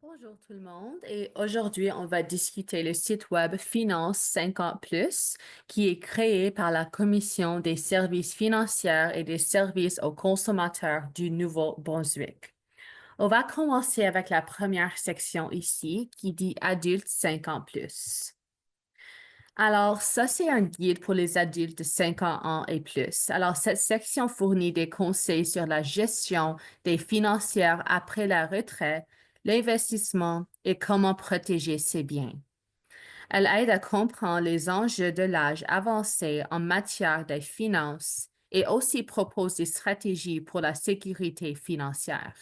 Bonjour tout le monde et aujourd'hui on va discuter le site web Finance 50 Plus qui est créé par la Commission des services financiers et des services aux consommateurs du Nouveau-Brunswick. On va commencer avec la première section ici qui dit Adultes 50 plus. Alors, ça, c'est un guide pour les adultes de 50 ans et plus. Alors, cette section fournit des conseils sur la gestion des financières après la retraite, l'investissement et comment protéger ses biens. Elle aide à comprendre les enjeux de l'âge avancé en matière de finances et aussi propose des stratégies pour la sécurité financière.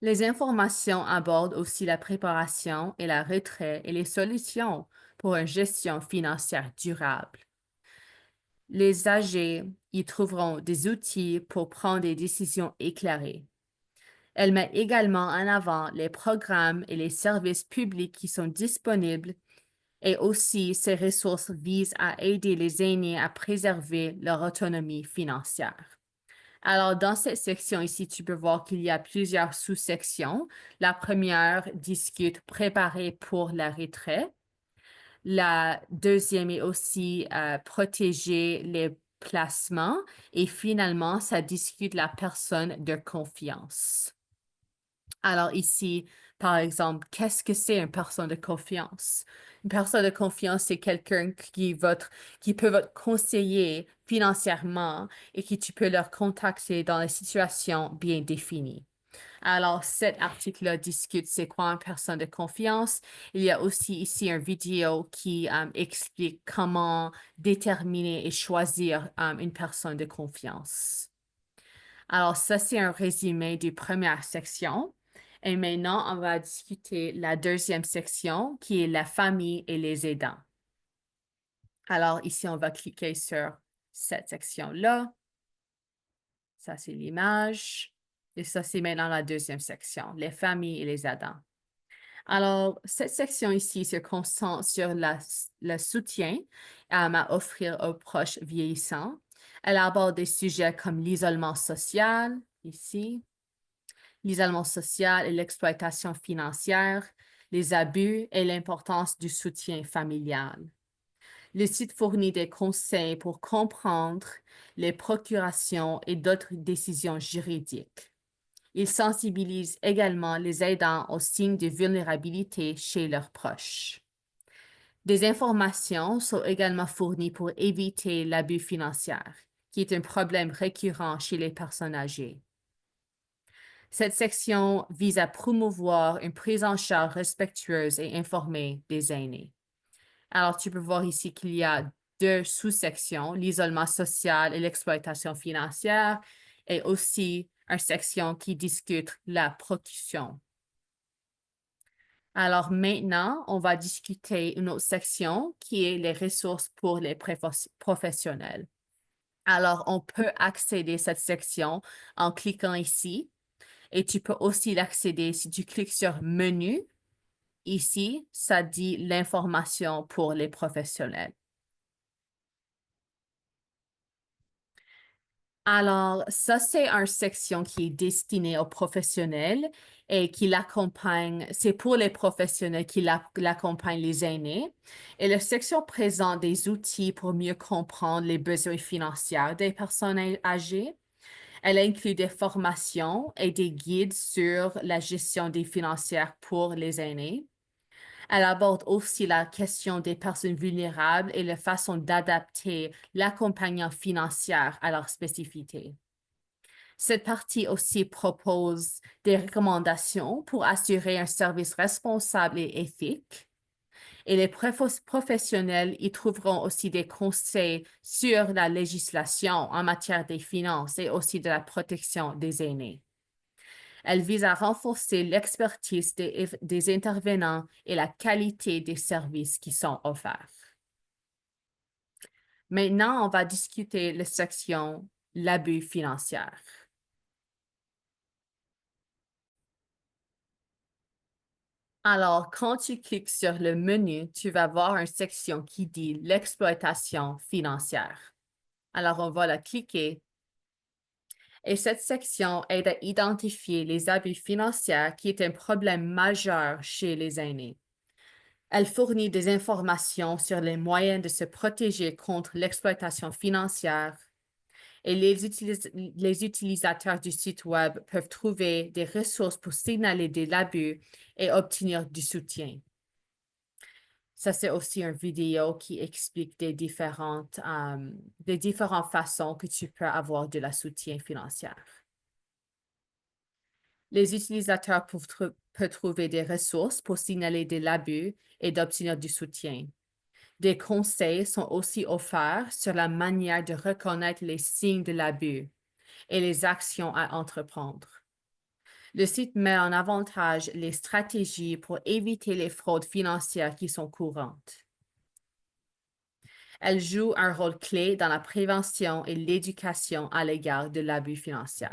Les informations abordent aussi la préparation et la retraite et les solutions pour une gestion financière durable. Les âgés y trouveront des outils pour prendre des décisions éclairées. Elle met également en avant les programmes et les services publics qui sont disponibles et aussi ces ressources visent à aider les aînés à préserver leur autonomie financière. Alors, dans cette section ici, tu peux voir qu'il y a plusieurs sous-sections. La première discute préparer pour la retraite. La deuxième est aussi protéger les placements. Et finalement, ça discute la personne de confiance. Alors ici, par exemple, qu'est-ce que c'est une personne de confiance? Une personne de confiance, c'est quelqu'un qui peut votre conseiller financièrement et qui tu peux leur contacter dans des situations bien définies. Alors, cet article-là discute c'est quoi une personne de confiance. Il y a aussi ici une vidéo qui explique comment déterminer et choisir une personne de confiance. Alors, ça, c'est un résumé du première section. Et maintenant, on va discuter la deuxième section qui est la famille et les aidants. Alors, ici, on va cliquer sur cette section-là. Ça, c'est l'image. Et ça, c'est maintenant la deuxième section, les familles et les aidants. Alors, cette section ici se concentre sur le soutien à offrir aux proches vieillissants. Elle aborde des sujets comme l'isolement social, ici, l'isolement social et l'exploitation financière, les abus et l'importance du soutien familial. Le site fournit des conseils pour comprendre les procurations et d'autres décisions juridiques. Il sensibilise également les aidants aux signes de vulnérabilité chez leurs proches. Des informations sont également fournies pour éviter l'abus financier, qui est un problème récurrent chez les personnes âgées. Cette section vise à promouvoir une prise en charge respectueuse et informée des aînés. Alors, tu peux voir ici qu'il y a deux sous-sections, l'isolement social et l'exploitation financière, et aussi une section qui discute la protection. Alors maintenant, on va discuter une autre section qui est les ressources pour les professionnels. Alors, on peut accéder à cette section en cliquant ici et tu peux aussi l'accéder si tu cliques sur Menu. Ici, ça dit l'information pour les professionnels. Alors, ça, c'est une section qui est destinée aux professionnels et qui l'accompagne, c'est pour les professionnels qui l'accompagnent les aînés. Et la section présente des outils pour mieux comprendre les besoins financiers des personnes âgées. Elle inclut des formations et des guides sur la gestion des financières pour les aînés. Elle aborde aussi la question des personnes vulnérables et la façon d'adapter l'accompagnement financier à leurs spécificités. Cette partie aussi propose des recommandations pour assurer un service responsable et éthique. Et les professionnels y trouveront aussi des conseils sur la législation en matière des finances et aussi de la protection des aînés. Elle vise à renforcer l'expertise des intervenants et la qualité des services qui sont offerts. Maintenant, on va discuter la section l'abus financier. Alors, quand tu cliques sur le menu, tu vas voir une section qui dit l'exploitation financière. Alors, on va la cliquer Et cette section aide à identifier les abus financiers qui est un problème majeur chez les aînés. Elle fournit des informations sur les moyens de se protéger contre l'exploitation financière et les utilisateurs du site Web peuvent trouver des ressources pour signaler de l'abus et obtenir du soutien. Ça, c'est aussi une vidéo qui explique des différentes façons que tu peux avoir de la soutien financier. Les utilisateurs peuvent trouver des ressources pour signaler de l'abus et d'obtenir du soutien. Des conseils sont aussi offerts sur la manière de reconnaître les signes de l'abus et les actions à entreprendre. Le site met en avantage les stratégies pour éviter les fraudes financières qui sont courantes. Elle joue un rôle clé dans la prévention et l'éducation à l'égard de l'abus financier.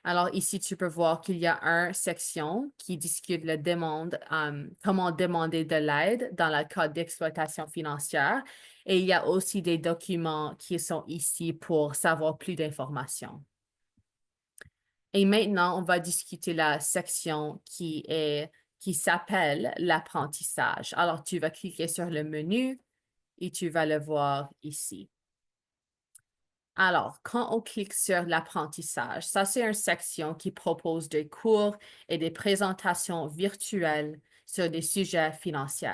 Alors ici, tu peux voir qu'il y a une section qui discute comment demander de l'aide dans le cas d'exploitation financière. Et il y a aussi des documents qui sont ici pour savoir plus d'informations. Et maintenant, on va discuter la section qui s'appelle l'apprentissage. Alors, tu vas cliquer sur le menu et tu vas le voir ici. Alors, quand on clique sur l'apprentissage, ça, c'est une section qui propose des cours et des présentations virtuelles sur des sujets financiers.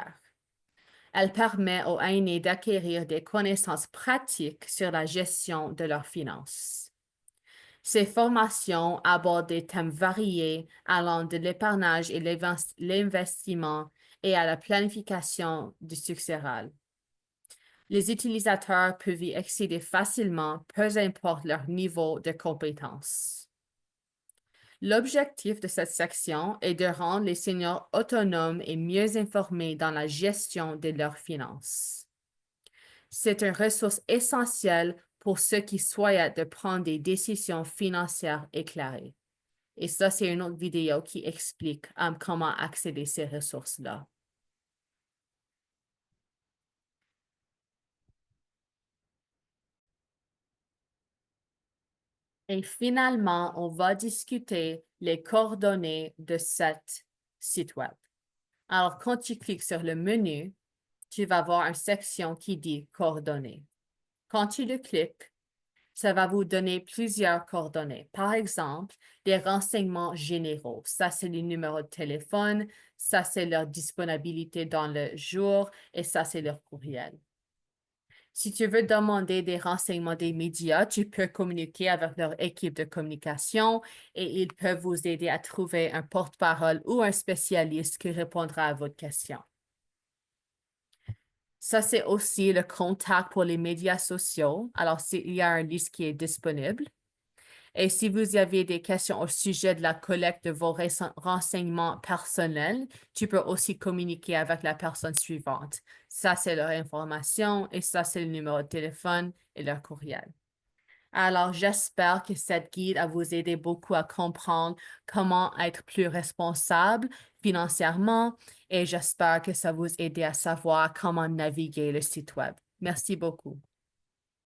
Elle permet aux aînés d'acquérir des connaissances pratiques sur la gestion de leurs finances. Ces formations abordent des thèmes variés allant de l'épargnage et l'investissement et à la planification du successoral. Les utilisateurs peuvent y accéder facilement, peu importe leur niveau de compétence. L'objectif de cette section est de rendre les seniors autonomes et mieux informés dans la gestion de leurs finances. C'est une ressource essentielle pour ceux qui souhaitent de prendre des décisions financières éclairées. Et ça, c'est une autre vidéo qui explique comment accéder à ces ressources-là. Et finalement, on va discuter les coordonnées de cet site Web. Alors, quand tu cliques sur le menu, tu vas voir une section qui dit coordonnées. Quand tu le cliques, ça va vous donner plusieurs coordonnées. Par exemple, des renseignements généraux. Ça, c'est les numéros de téléphone, ça, c'est leur disponibilité dans le jour et ça, c'est leur courriel. Si tu veux demander des renseignements des médias, tu peux communiquer avec leur équipe de communication et ils peuvent vous aider à trouver un porte-parole ou un spécialiste qui répondra à votre question. Ça, c'est aussi le contact pour les médias sociaux. Alors, il y a une liste qui est disponible. Et si vous avez des questions au sujet de la collecte de vos renseignements personnels, tu peux aussi communiquer avec la personne suivante. Ça, c'est leur information et ça, c'est le numéro de téléphone et leur courriel. Alors, j'espère que cette guide a vous aidé beaucoup à comprendre comment être plus responsable financièrement et j'espère que ça vous aide à savoir comment naviguer le site Web. Merci beaucoup.